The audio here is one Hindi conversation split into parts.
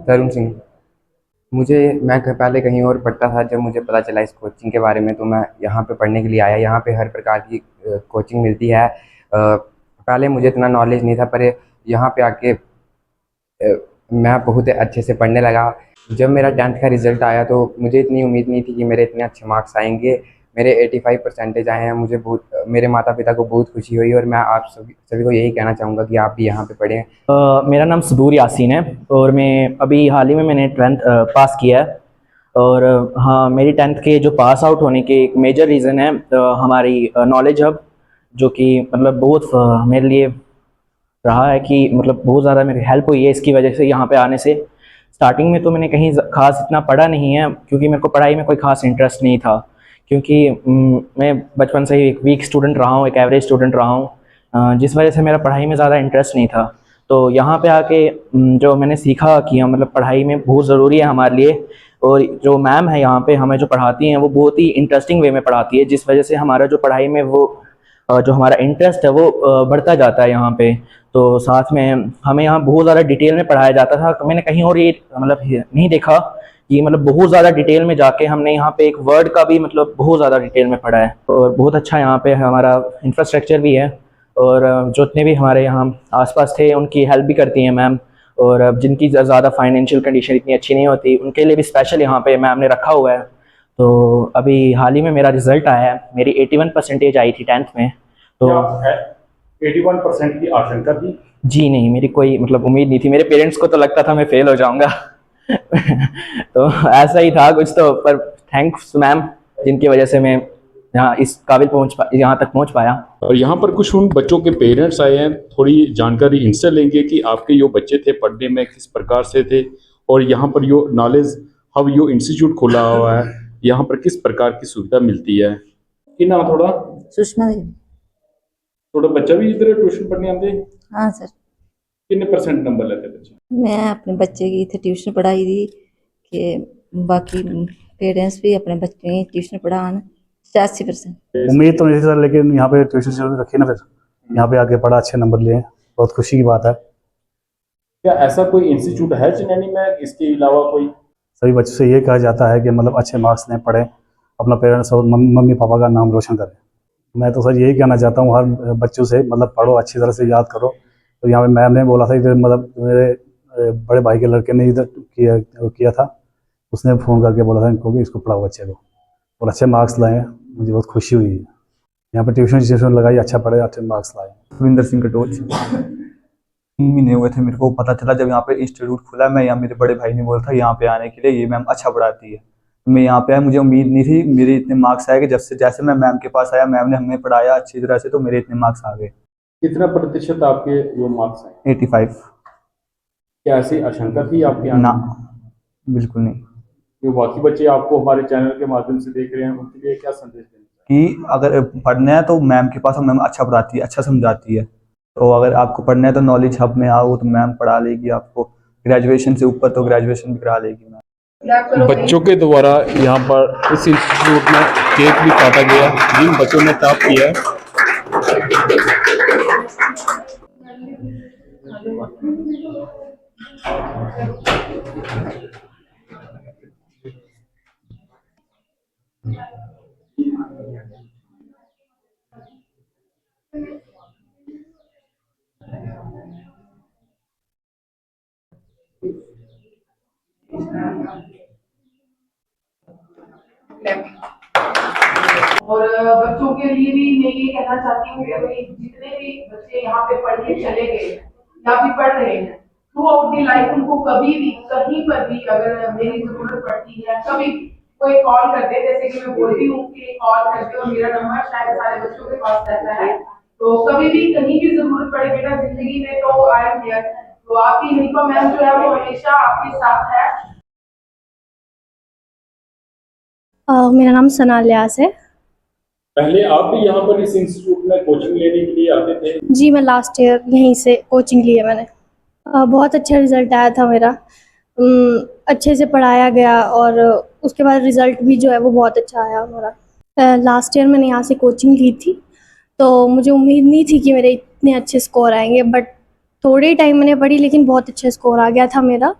तरुण सिंह। मैं पहले कहीं और पढ़ता था। जब मुझे पता चला इस कोचिंग के बारे में तो मैं यहाँ पे पढ़ने के लिए आया। यहाँ पे हर प्रकार की कोचिंग मिलती है। पहले मुझे इतना नॉलेज नहीं था, पर यहाँ पे आके मैं बहुत अच्छे से पढ़ने लगा। जब मेरा 10th का रिज़ल्ट आया तो मुझे इतनी उम्मीद नहीं थी कि मेरे इतने अच्छे मार्क्स आएँगे। मेरे 85 परसेंटेज आए हैं। मुझे मेरे माता-पिता को बहुत खुशी हुई, और मैं आप सभी सभी को यही कहना चाहूँगा कि आप भी यहाँ पे पढ़ें। मेरा नाम सबूर यासीन है और मैं अभी हाल ही में मैंने 12th पास किया है। और हाँ, मेरी 10th के जो पास आउट होने के एक मेजर रीज़न है हमारी नॉलेज हब, जो कि मतलब बहुत मेरे लिए रहा है कि मतलब बहुत ज़्यादा मेरी हेल्प हुई है इसकी वजह से यहाँ पे आने से। स्टार्टिंग में तो मैंने कहीं ख़ास इतना पढ़ा नहीं है, क्योंकि मेरे को पढ़ाई में कोई ख़ास इंटरेस्ट नहीं था। क्योंकि मैं बचपन से ही एक वीक स्टूडेंट रहा हूँ, एक एवरेज स्टूडेंट रहा हूँ, जिस वजह से मेरा पढ़ाई में ज़्यादा इंटरेस्ट नहीं था। तो यहाँ पे आके जो मैंने सीखा कि मतलब पढ़ाई में बहुत ज़रूरी है हमारे लिए, और जो मैम है यहाँ पे हमें जो पढ़ाती हैं वो बहुत ही इंटरेस्टिंग वे में पढ़ाती है, जिस वजह से हमारा जो पढ़ाई में वो जो हमारा इंटरेस्ट है वो बढ़ता जाता है यहाँ पे। तो साथ में हमें यहाँ बहुत ज़्यादा डिटेल में पढ़ाया जाता था। मैंने कहीं और ये मतलब नहीं देखा कि मतलब बहुत ज़्यादा डिटेल में जाके हमने यहाँ पे एक वर्ड का भी मतलब बहुत ज़्यादा डिटेल में पढ़ा है। और बहुत अच्छा यहाँ पे हमारा इंफ्रास्ट्रक्चर भी है, और जितने भी हमारे यहाँ आसपास थे उनकी हेल्प भी करती हैं मैम। और जिनकी ज़्यादा फाइनेंशियल कंडीशन इतनी अच्छी नहीं होती उनके लिए भी स्पेशल यहाँ पे मैम ने रखा हुआ है। तो अभी हाल ही में मेरा रिज़ल्ट आया है, मेरी 81 परसेंटेज आई थी 10th में। तो 81% की आशंका थी? जी नहीं, मेरी कोई मतलब उम्मीद नहीं थी। मेरे पेरेंट्स को तो लगता था मैं फेल हो जाऊंगा तो ऐसा ही था कुछ तो, पर थैंक्स मैम, जिनकी वजह से मैं यहाँ इस काबिल यहाँ तक पहुँच पाया। और यहाँ पर कुछ उन बच्चों के पेरेंट्स आए हैं, थोड़ी जानकारी इनसे लेंगे कि आपके जो बच्चे थे पढ़ने में किस प्रकार से थे, और यहाँ पर जो नॉलेज हब जो इंस्टीट्यूट खोला हुआ है यहाँ पर किस प्रकार की सुविधा मिलती है। कि ना थोड़ा सुषमा देवी। थोड़ा बच्चा भी इधर ट्यूशन पढ़ने आते? हाँ सर। कितने परसेंट नंबर लेते बच्चे? मैं अपने बच्चे की इतने ट्यूशन पढ़ाई दी कि बाकी पेरेंट्स भी अपने बच्चे की ट्यूशन पढ़ान। 86%। उम्मीद तो नहीं थी सर, लेकिन यहाँ पे ट्यूशन शुरू रखी ना, फिर यहाँ पे आके पढ़ा, अच्छे नंबर लिए, बहुत खुशी की बात है। क्या ऐसा कोई इंस्टीट्यूट है चनैनी में, इसके अलावा कोई? सभी बच्चों से ये कहा जाता है कि मतलब अच्छे मार्क्स लें, पढ़ें, अपना पेरेंट्स और मम्मी पापा का नाम रोशन करें। मैं तो सर यही कहना चाहता हूँ हर बच्चों से, मतलब पढ़ो, अच्छी तरह से याद करो। तो यहाँ पे मैम ने बोला था कि मतलब मेरे बड़े भाई के लड़के ने इधर किया था, उसने फ़ोन करके बोला था इनको कि इसको पढ़ाओ बच्चे को, और अच्छे मार्क्स लाए। मुझे बहुत खुशी हुई है यहाँ पर ट्यूशन लगाई, अच्छा पढ़े, अच्छे मार्क्स लाए। सुविंदर सिंह कटोच। 3 महीने हुए थे मेरे को पता चला जब यहाँ पे इंस्टीट्यूट खुला। मैं यहाँ मेरे बड़े भाई ने बोला था यहाँ पे आने के लिए, ये मैम अच्छा पढ़ाती है। मैं यहाँ पे आया, मुझे उम्मीद नहीं थी। मेरे इतने मार्क्स आए कि जैसे मैं मैम के पास आया, मैम ने हमें पढ़ाया अच्छी तरह से, तो मेरे इतने मार्क्स आ गए। कितना प्रतिशत आपके वो मार्क्स आए? 85। क्या ऐसी आशंका थी आपके ना, बिल्कुल नहीं। जो बाकी बच्चे आपको हमारे चैनल के माध्यम से देख रहे हैं उनके लिए क्या संदेश देना कि अगर पढ़ना है तो मैम के पास, मैम अच्छा पढ़ाती है, अच्छा समझाती है। तो अगर आपको पढ़ना है तो नॉलेज हब में आओ, तो मैम पढ़ा लेगी आपको। ग्रेजुएशन से ऊपर तो ग्रेजुएशन भी करा लेगी मैम। बच्चों के द्वारा यहाँ पर इस इंस्टीट्यूट में केक भी काटा गया जिन बच्चों ने टॉप किया है। और बच्चों के लिए भी मैं ये कहना चाहती हूँ कि भाई जितने भी बच्चे यहाँ पे पढ़ के चले गए या भी पढ़ रहे हैं, थ्रू आउट दी लाइफ उनको कभी भी कहीं पर भी अगर मेरी जरूरत पड़ती है, कभी कोई कॉल कर दे, जैसे कि मैं बोलती हूँ कि कॉल करके, और मेरा नंबर शायद सारे बच्चों के पास रहता है, तो कभी भी कहीं भी जरूरत पड़े बेटा जिंदगी में तो आई एम हियर। तो आपकी निपा मैम जो है वो हमेशा आपके साथ है। मेरा नाम सना लियास है। पहले आप भी यहाँ पर इस इंस्टीट्यूट में कोचिंग लेने के लिए आते थे? जी, मैं लास्ट ईयर यहीं से कोचिंग ली है मैंने। बहुत अच्छा रिज़ल्ट आया था मेरा। अच्छे से पढ़ाया गया, और उसके बाद रिज़ल्ट भी जो है वो बहुत अच्छा आया हमारा। लास्ट ईयर मैंने यहाँ से कोचिंग ली थी, तो मुझे उम्मीद नहीं थी कि मेरे इतने अच्छे स्कोर आएंगे, बट थोड़े टाइम मैंने पढ़ी लेकिन बहुत अच्छा स्कोर आ गया था मेरा।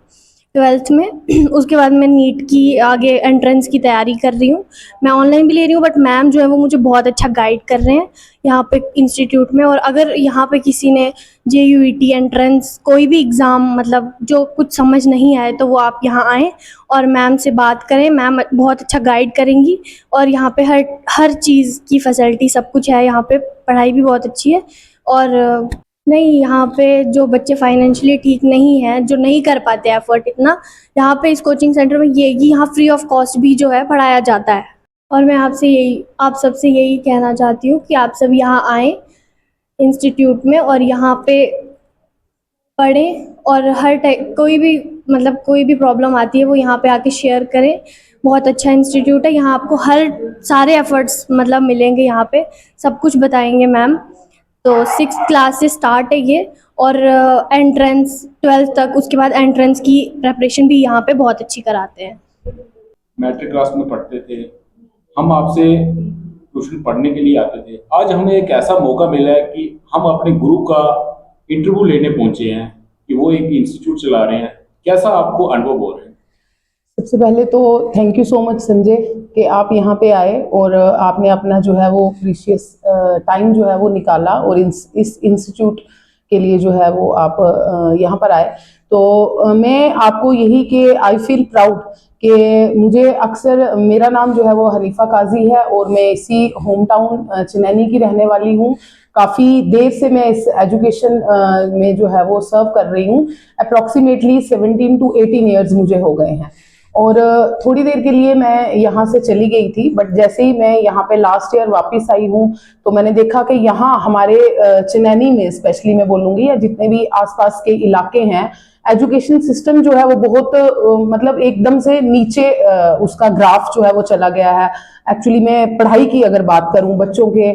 ट्वेल्थ में। उसके बाद मैं नीट की आगे एंट्रेंस की तैयारी कर रही हूँ। मैं ऑनलाइन भी ले रही हूँ, बट मैम जो है वो मुझे बहुत अच्छा गाइड कर रहे हैं यहाँ पे इंस्टीट्यूट में। और अगर यहाँ पे किसी ने JUET एंट्रेंस कोई भी एग्ज़ाम मतलब जो कुछ समझ नहीं आए तो वो आप यहाँ आएँ और मैम से बात करें। मैम बहुत अच्छा गाइड करेंगी और यहाँ पे हर चीज़ की फैसिलिटी सब कुछ है। यहाँ पे पढ़ाई भी बहुत अच्छी है। और नहीं, यहाँ पे जो बच्चे फाइनेंशियली ठीक नहीं हैं, जो नहीं कर पाते एफर्ट इतना, यहाँ पे इस कोचिंग सेंटर में ये कि यहाँ फ्री ऑफ कॉस्ट भी जो है पढ़ाया जाता है। और मैं आप सबसे यही कहना चाहती हूँ कि आप सब यहाँ आएँ इंस्टीट्यूट में और यहाँ पे पढ़ें और कोई भी प्रॉब्लम आती है वो यहाँ पे आके शेयर करें। बहुत अच्छा इंस्टीट्यूट है, यहाँ आपको हर सारे एफर्ट्स मतलब मिलेंगे, यहाँ पे सब कुछ बताएंगे मैम। तो 6th क्लास से स्टार्ट है ये और एंट्रेंस 12th तक, उसके बाद एंट्रेंस की प्रेपरेशन भी यहाँ पे बहुत अच्छी कराते हैं। मैट्रिक क्लास में पढ़ते थे, हम आपसे ट्यूशन पढ़ने के लिए आते थे। आज हमें एक ऐसा मौका मिला है कि हम अपने गुरु का इंटरव्यू लेने पहुंचे हैं कि वो एक इंस्टीट्यूट चला रहे हैं। कैसा आपको अनुभव हो रहा है? सबसे पहले तो thank you so much Sanjay कि आप यहाँ पे आए और आपने अपना जो है वो प्रीशियस टाइम जो है वो निकाला और इस इंस्टीट्यूट के लिए जो है वो आप यहाँ पर आए। तो मैं आपको यही कि आई फील प्राउड कि मुझे अक्सर, मेरा नाम जो है वो हनीफा काजी है और मैं इसी होम टाउन चनैनी की रहने वाली हूँ। काफ़ी देर से मैं इस एजुकेशन में जो है वो सर्व कर रही हूँ। अप्रॉक्सीमेटली 17 to 18 ईयर्स मुझे हो गए हैं और थोड़ी देर के लिए मैं यहाँ से चली गई थी, बट जैसे ही मैं यहाँ पे लास्ट ईयर वापस आई हूँ तो मैंने देखा कि यहाँ हमारे चनैनी में स्पेशली मैं बोलूँगी या जितने भी आसपास के इलाके हैं, एजुकेशन सिस्टम जो है वो बहुत मतलब एकदम से नीचे उसका ग्राफ जो है वो चला गया है। एक्चुअली मैं पढ़ाई की अगर बात करूं, बच्चों के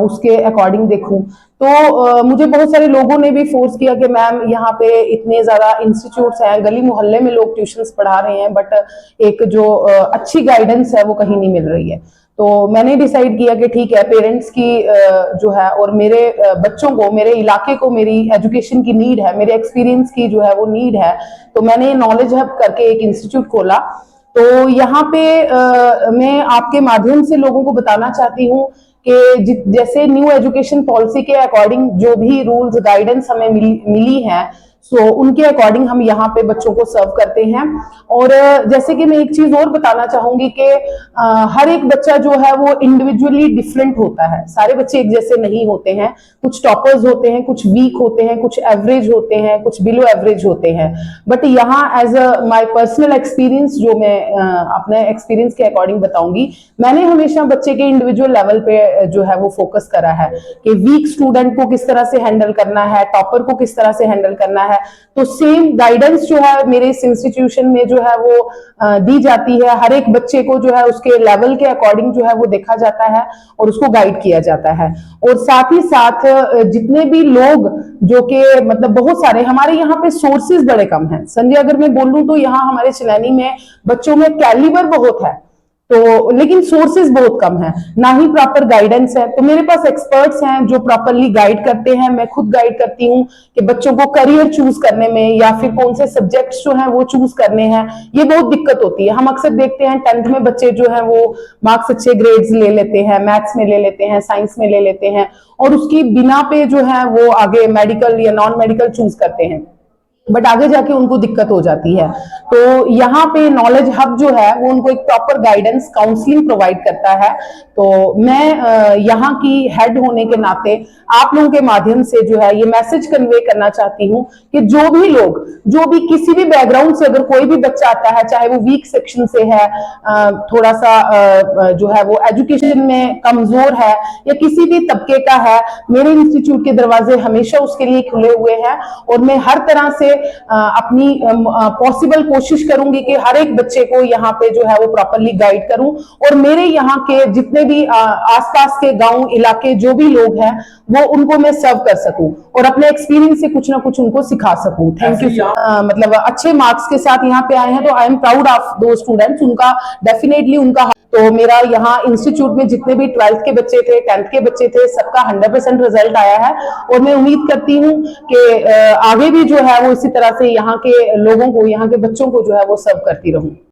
उसके अकॉर्डिंग देखूं तो मुझे बहुत सारे लोगों ने भी फोर्स किया कि मैम यहाँ पे इतने ज़्यादा इंस्टीट्यूट्स हैं, गली मोहल्ले में लोग ट्यूशन्स पढ़ा रहे हैं, बट एक जो अच्छी गाइडेंस है वो कहीं नहीं मिल रही है। तो मैंने डिसाइड किया कि ठीक है, पेरेंट्स की जो है और मेरे बच्चों को, मेरे इलाके को मेरी एजुकेशन की नीड है, मेरे एक्सपीरियंस की जो है वो नीड है। तो मैंने नॉलेज हब करके एक इंस्टीट्यूट खोला। तो यहाँ पे मैं आपके माध्यम से लोगों को बताना चाहती हूँ कि जैसे न्यू एजुकेशन पॉलिसी के अकॉर्डिंग जो भी रूल्स गाइडेंस हमें मिली है, सो उनके अकॉर्डिंग हम यहाँ पे बच्चों को सर्व करते हैं। और जैसे कि मैं एक चीज और बताना चाहूंगी कि हर एक बच्चा जो है वो इंडिविजुअली डिफरेंट होता है। सारे बच्चे एक जैसे नहीं होते हैं, कुछ टॉपर्स होते हैं, कुछ वीक होते हैं, कुछ एवरेज होते हैं, कुछ बिलो एवरेज होते हैं। बट यहाँ as a my personal experience, जो मैं अपने एक्सपीरियंस के अकॉर्डिंग बताऊंगी, मैंने हमेशा बच्चे के इंडिविजुअल लेवल पे जो है वो फोकस करा है कि वीक स्टूडेंट को किस तरह से हैंडल करना है, टॉपर को किस तरह से हैंडल करना है। तो सेम गाइडेंस जो है मेरे इस इंस्टीट्यूशन में जो है वो दी जाती है। हर एक बच्चे को जो है उसके लेवल के अकॉर्डिंग जो है वो देखा जाता है और उसको गाइड किया जाता है। और साथ ही साथ जितने भी लोग जो कि मतलब बहुत सारे, हमारे यहाँ पे सोर्सेज बड़े कम हैं संजय, अगर मैं बोलूं तो यहाँ हमारे चनैनी में बच्चों में कैलिबर बहुत है, तो लेकिन सोर्सेज बहुत कम है, ना ही प्रॉपर गाइडेंस है। तो मेरे पास एक्सपर्ट्स हैं जो प्रॉपरली गाइड करते हैं। मैं खुद गाइड करती हूँ कि बच्चों को करियर चूज करने में या फिर कौन से सब्जेक्ट्स जो हैं वो चूज करने हैं, ये बहुत दिक्कत होती है। हम अक्सर देखते हैं 10th में बच्चे जो हैं वो मार्क्स अच्छे ग्रेड्स ले लेते हैं, मैथ्स में ले लेते हैं, साइंस में ले लेते हैं और उसकी बिना पे जो है वो आगे मेडिकल या नॉन मेडिकल चूज करते हैं, बट आगे जाके उनको दिक्कत हो जाती है। तो यहाँ पे नॉलेज हब जो है वो उनको एक प्रॉपर गाइडेंस काउंसलिंग प्रोवाइड करता है। तो मैं यहाँ की हेड होने के नाते आप लोगों के माध्यम से जो है ये मैसेज कन्वे करना चाहती हूँ कि जो भी लोग, जो भी किसी भी बैकग्राउंड से अगर कोई भी बच्चा आता है, चाहे वो वीक सेक्शन से है, थोड़ा सा जो है वो एजुकेशन में कमजोर है या किसी भी तबके का है, मेरे इंस्टीट्यूट के दरवाजे हमेशा उसके लिए खुले हुए हैं। और मैं हर तरह से अपनी पॉसिबल कोशिश करूंगी कि हर एक बच्चे को यहाँ पे जो है वो प्रॉपरली गाइड करूं और मेरे यहाँ के जितने भी आसपास के गांव इलाके जो भी लोग हैं वो उनको मैं सर्व कर सकूं और अपने एक्सपीरियंस से कुछ ना कुछ उनको सिखा सकूं। Thank you. मतलब अच्छे मार्क्स के साथ यहाँ पे आए हैं तो आई एम प्राउड ऑफ दो स्टूडेंट्स। उनका डेफिनेटली उनका तो मेरा यहाँ इंस्टीट्यूट में जितने भी 12th के बच्चे थे, 10th के बच्चे थे, सबका 100% रिजल्ट आया है। और मैं उम्मीद करती हूँ कि आगे भी जो है वो इसी तरह से यहाँ के लोगों को, यहाँ के बच्चों को जो है वो सर्व करती रहूँ।